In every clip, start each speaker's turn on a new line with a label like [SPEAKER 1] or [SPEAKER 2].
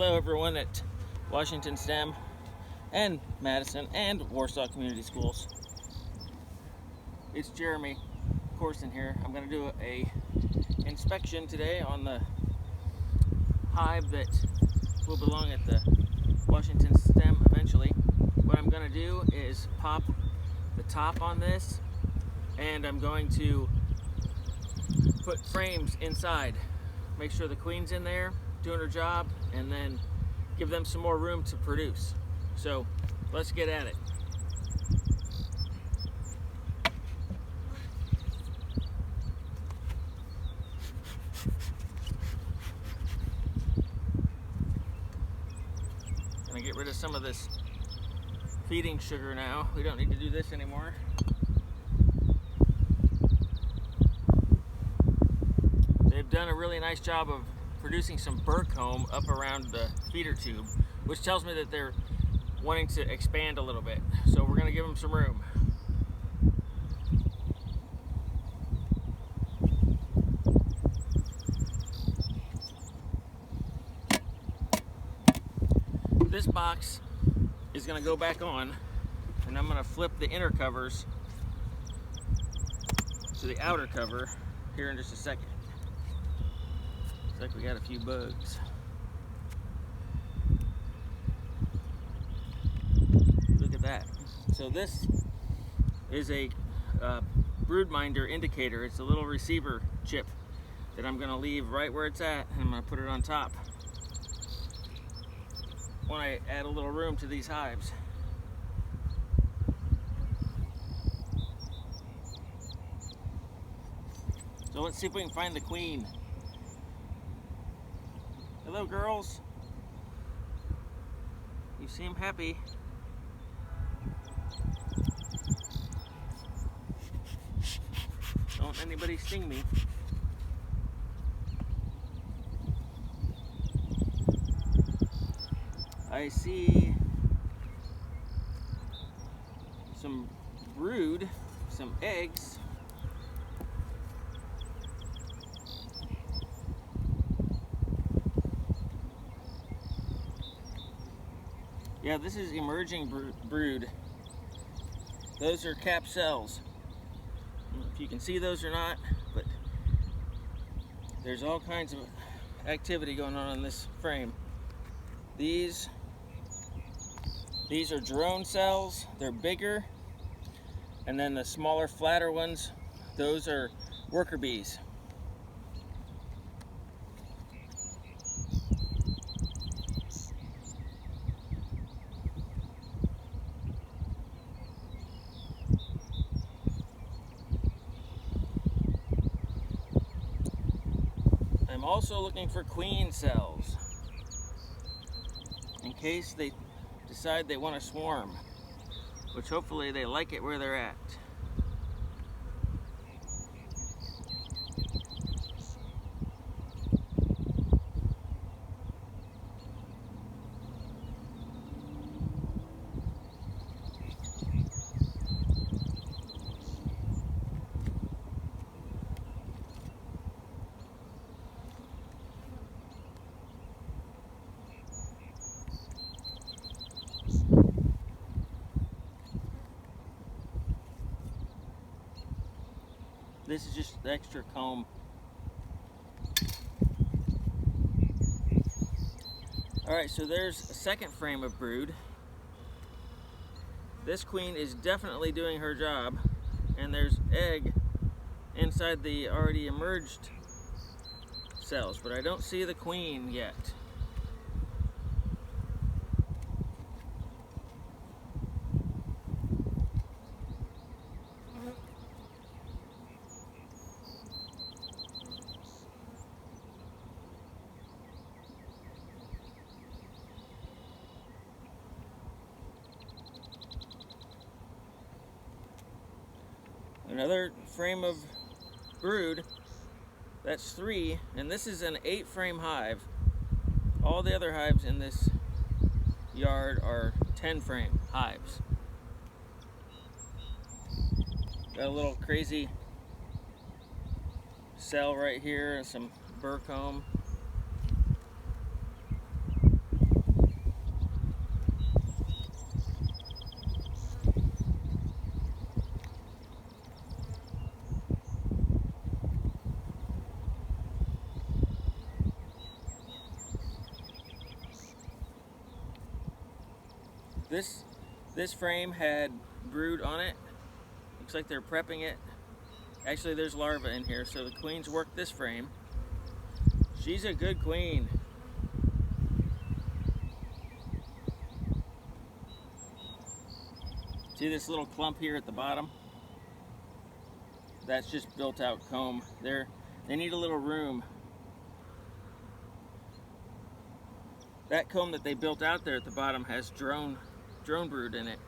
[SPEAKER 1] Hello everyone at Washington STEM and Madison and Warsaw Community Schools. It's Jeremy Corson here. I'm going to do a inspection today on the hive that will belong at the Washington STEM eventually. What I'm going to do is pop the top on this, and I'm going to put frames inside. Make sure the queen's in there doing her job, and then give them some more room to produce. So let's get at it. Gonna get rid of some of this feeding sugar now. We don't need to do this anymore. They've done a really nice job of producing some burr comb up around the feeder tube, which tells me that they're wanting to expand a little bit. So we're going to give them some room. This box is going to go back on, and I'm going to flip the inner covers to the outer cover here in just a second. Looks like we got a few bugs. Look at that. So this is a broodminder indicator. It's a little receiver chip that I'm going to leave right where it's at, and I'm going to put it on top when I add a little room to these hives. So let's see if we can find the queen. Hello, girls. You seem happy. Don't anybody sting me. I see some brood, some eggs. Yeah, this is emerging brood. Those are capped cells. I don't know if you can see those or not, but there's all kinds of activity going on in this frame. These are drone cells. They're bigger, and then the smaller, flatter ones, those are worker bees. I'm also looking for queen cells in case they decide they want to swarm, which hopefully they like it where they're at. This is just the extra comb. Alright, so there's a second frame of brood. This queen is definitely doing her job, and there's egg inside the already emerged cells, but I don't see the queen yet. Another frame of brood. That's 3, and this is an 8-frame hive. All the other hives in this yard are 10-frame hives. Got a little crazy cell right here and some burr comb. This frame had brood on it. Looks like they're prepping it. Actually, there's larvae in here, so the queens work this frame. She's a good queen. See this little clump here at the bottom? That's just built out comb. They need a little room. That comb that they built out there at the bottom has drone brood in it.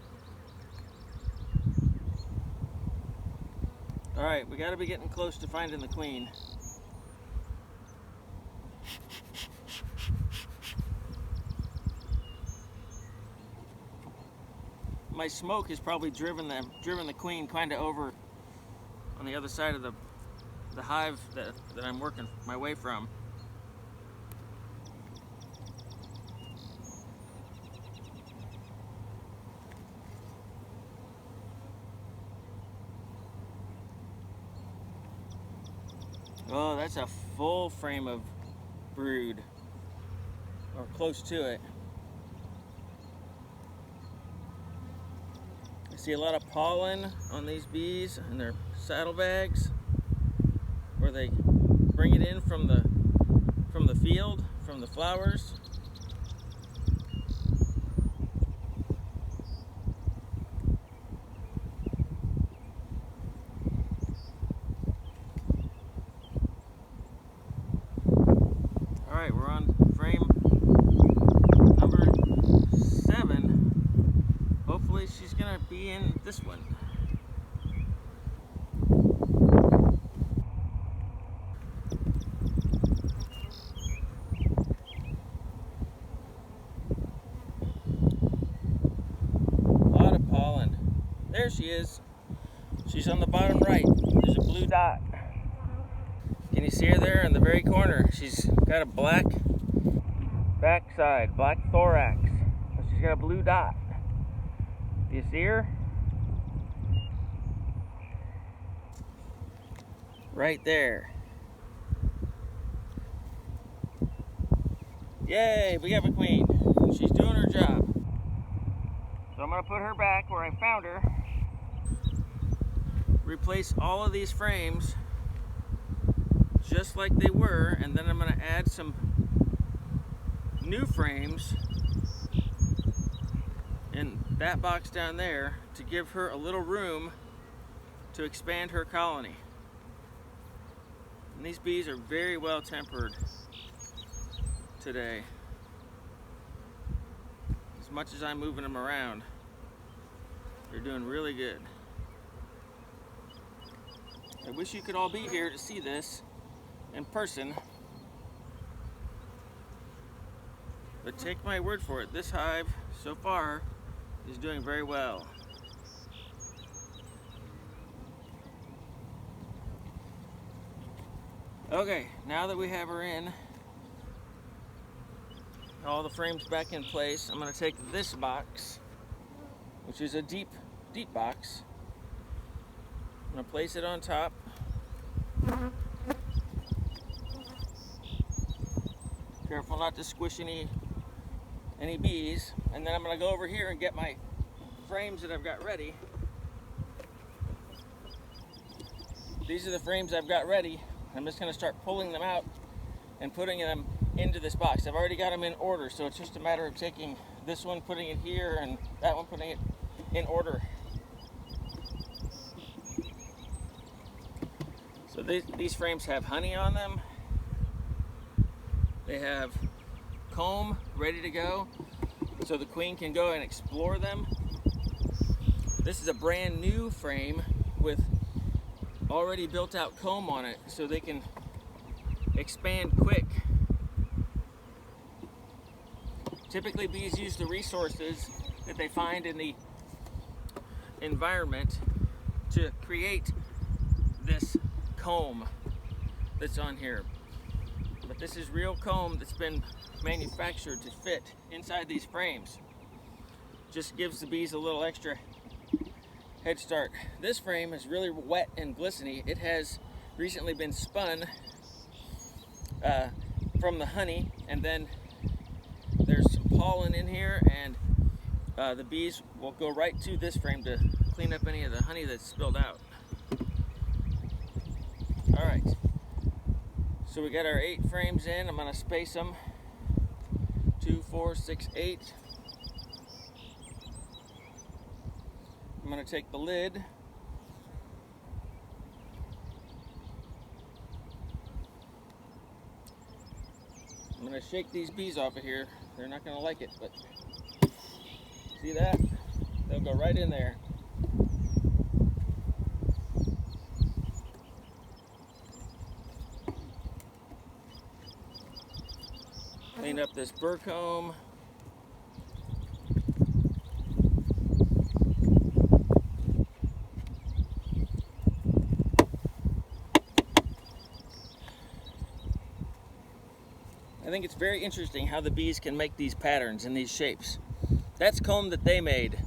[SPEAKER 1] All right, we gotta be getting close to finding the queen. My smoke has probably driven the queen kind of over on the other side of the hive that I'm working my way from. Oh, that's a full frame of brood, or close to it. I see a lot of pollen on these bees and their saddlebags, where they bring it in from the field, from the flowers. All right, we're on frame number 7. Hopefully she's gonna be in this one. A lot of pollen. There she is. She's on the bottom right. There's a blue dot. Can you see her there in the very corner? She's got a black backside, black thorax. But she's got a blue dot. Do you see her? Right there. Yay, we have a queen. She's doing her job. So I'm gonna put her back where I found her. Replace all of these frames just like they were, and then I'm going to add some new frames in that box down there to give her a little room to expand her colony. And these bees are very well tempered today. As much as I'm moving them around, they're doing really good. I wish you could all be here to see this in person, but take my word for it, this hive so far is doing very well. Okay, now that we have her in, all the frames back in place, I'm going to take this box, which is a deep box. I'm going to place it on top. Careful not to squish any bees. And then I'm going to go over here and get my frames that I've got ready. These are the frames I've got ready. I'm just going to start pulling them out and putting them into this box. I've already got them in order, so it's just a matter of taking this one, putting it here, and that one, putting it in order. So these frames have honey on them. They have comb ready to go, so the queen can go and explore them. This is a brand new frame with already built out comb on it, so they can expand quick. Typically bees use the resources that they find in the environment to create this comb that's on here. But this is real comb that's been manufactured to fit inside these frames. Just gives the bees a little extra head start. This frame is really wet and glistening. It has recently been spun from the honey, and then there's some pollen in here, and the bees will go right to this frame to clean up any of the honey that's spilled out. All right, so we got our 8 frames in. I'm gonna space them 2, 4, 6, 8. I'm gonna take the lid, I'm gonna shake these bees off of here. They're not gonna like it, but see that? They'll go right in there. Clean up this burr comb. I think it's very interesting how the bees can make these patterns and these shapes. That's comb that they made.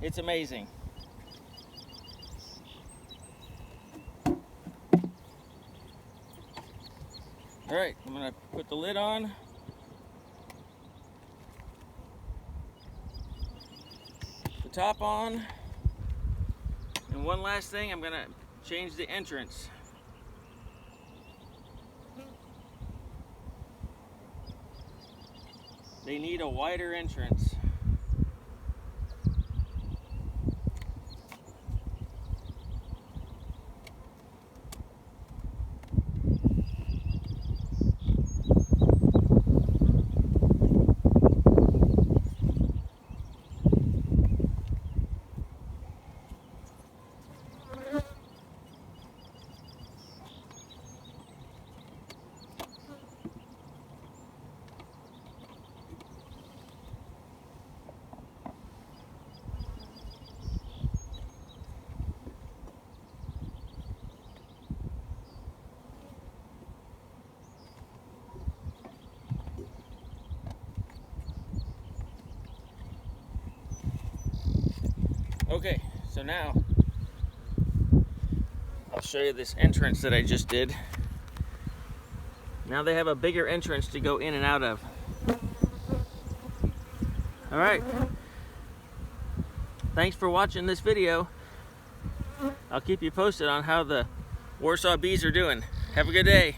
[SPEAKER 1] It's amazing. All right, I'm gonna put the lid on. The top on. And one last thing, I'm gonna change the entrance. They need a wider entrance. Okay, so now I'll show you this entrance that I just did. Now they have a bigger entrance to go in and out of. All right, thanks for watching this video. I'll keep you posted on how the Warsaw bees are doing. Have a good day.